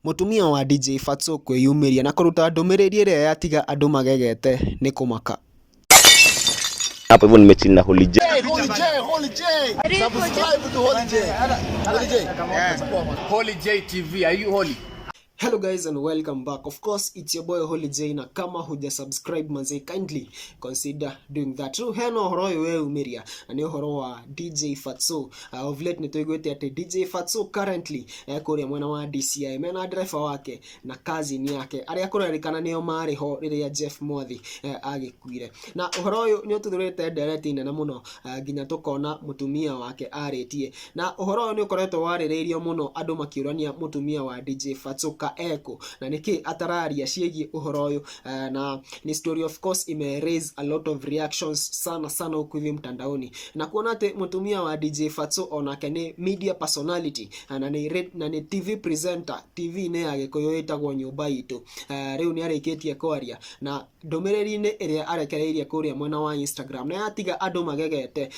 Mútumia wa DJ Fatxo Kwíumíria na Kúruta Ndúmíríri ĩrĩa yatiga andũ magegete nĩ Kúmakia. Hapo hivyo nimechini na Holy J. Subscribe to Holy J. Holy J TV. Are you holy? Hello guys and welcome back. Of course it's your boy Holy J, na kama huja subscribe manze kindly consider doing that. So heno horo Kwíumíria na ni horo wa DJ Fatxo. Of late nitoigwete ate DJ Fatxo currently kuria mwena wa DCI mena driver wake na kazi ni yake aria kurerikana nio mari ho riria Jeff Mwathi agikuire. Na horo uyu ni ututhurite direct na muno ginya tukona mutumia wake aretie. Na horo uyu ni ukoretwo waririirio muno andu makiurania mutumia wa DJ Fatxo eko na niki atararia ciegi uhoro uyu na ni story of course ime raise a lot of reactions sana huku hivi mtandaoni, na kuona ate mutumia wa DJ Fatxo onake ni media personality na ni TV presenter TV ne agikoyo etagwo nyumba itu riu ni areketie kwaria na ndũmĩrĩri-inĩ ĩrĩa arekereirie kuria mwena wa Instagram na yatiga andu magegete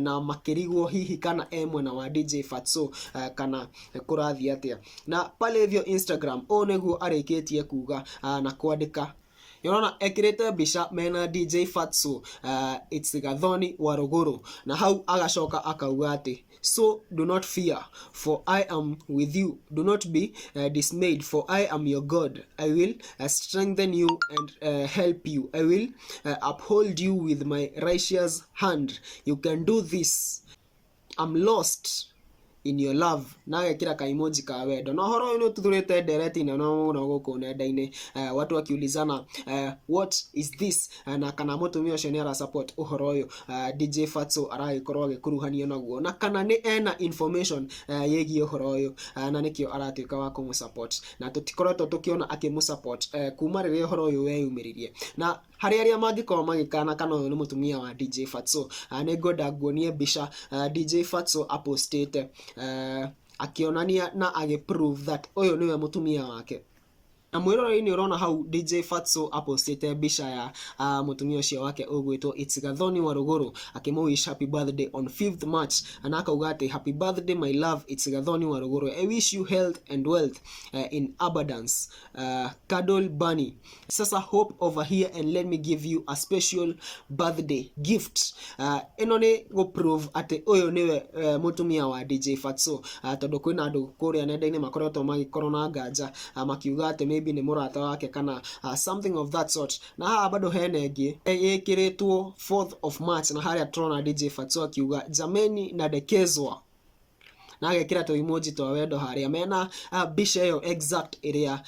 na makirigwo hihi kana mwena wa DJ Fatxo kana kurathi atia. Na pale hivyo Instagram oneguo areketie kuga na kuandika yona ekirete bisha mena DJ Fatxo it's Gathoni wa Ruguru, na hau agacoka akauga ati so do not fear for I am with you, do not be dismayed for I am your God, I will strengthen you and help you, I will uphold you with my righteous hand, you can do this, I'm lost in your love. Na kira ka emoji ka wendo no horo uyu tuthurite direct na no guku nenda-ini watu wakiulizana what is this na kana mutumia ucio ni ara support uhoro uyu DJ Fatxo aragikorwo agikuruhanio naguo na kana ni ena information yegie uhoro uyu na nikio aratuika wa kumusupport na tutikoretwo tukiona akimusupport kuma riria uhoro uyu weyumiririe. Na hari aria mangikorwo magikana kana uyu ni mutumia wa DJ Fatxo ni ngoda nguonie bisha DJ Fatxo apostete akionania na agiprove that uyu niwe mutumia wake. Na mwirorei-ini urona hau DJ Fatxo apostete bisha ya mutumia ucio wake ugwitwo it's Gathoni wa Ruguru akimuwish happy birthday on 5th March na akauga ati happy birthday my love, it's Gathoni wa Ruguru, I wish you health and wealth in abundance, cuddle bunny, sasa hope over here and let me give you a special birthday gift. Ino ni go prove ati uyu niwe mutumia wa DJ Fatxo tondu kwina andu kuria nenda-ini makoretwo magikorwo na nganja makiuga ati maybe ni murata wake kana something of that sort. Na haha bado hene ingi yekiritwo 4th of March na haria turona DJ Fatxo akiuga jameni na dekezwa na agekira to emoji to wendo haria mena bisha yo exact area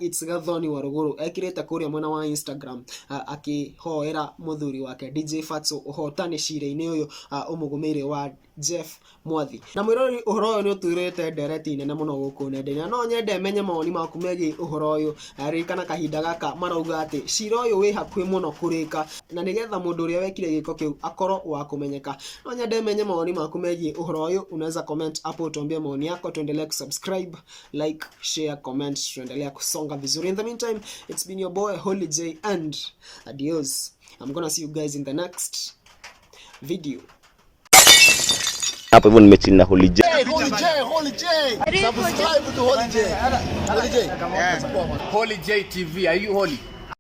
it's Gathoni wa Ruguru ekirete kuria mwena wa Instagram akihoera muthuri wake DJ Fatxo uhotani cira-ini uyu umugumire wa Jeff Mwathi. Na mwirori uhoro uyu ni uturite direct nene muno guku nenda-ini no nyende menye maoni maku megie uhoro uyu ririkana kahinda gaka marauga ati cira uyu wi hakuhi muno kurika na nigetha mundu uria wekire giko kiu akorwo wa kumenyeka. No nyende menye maoni maku megie uhoro uyu, unaweza comment hapo tuambie maoni yako, tuendelee kusubscribe, like, share, comment, tuendelee kusonga vizuri. In the meantime, it's been your boy Holy J and adios. I'm gonna see you guys in the next video. Hapo hivyo nimechini na Holy J. Holy J. Subscribe to Holy J. Holy J. Holy J TV. Are you holy?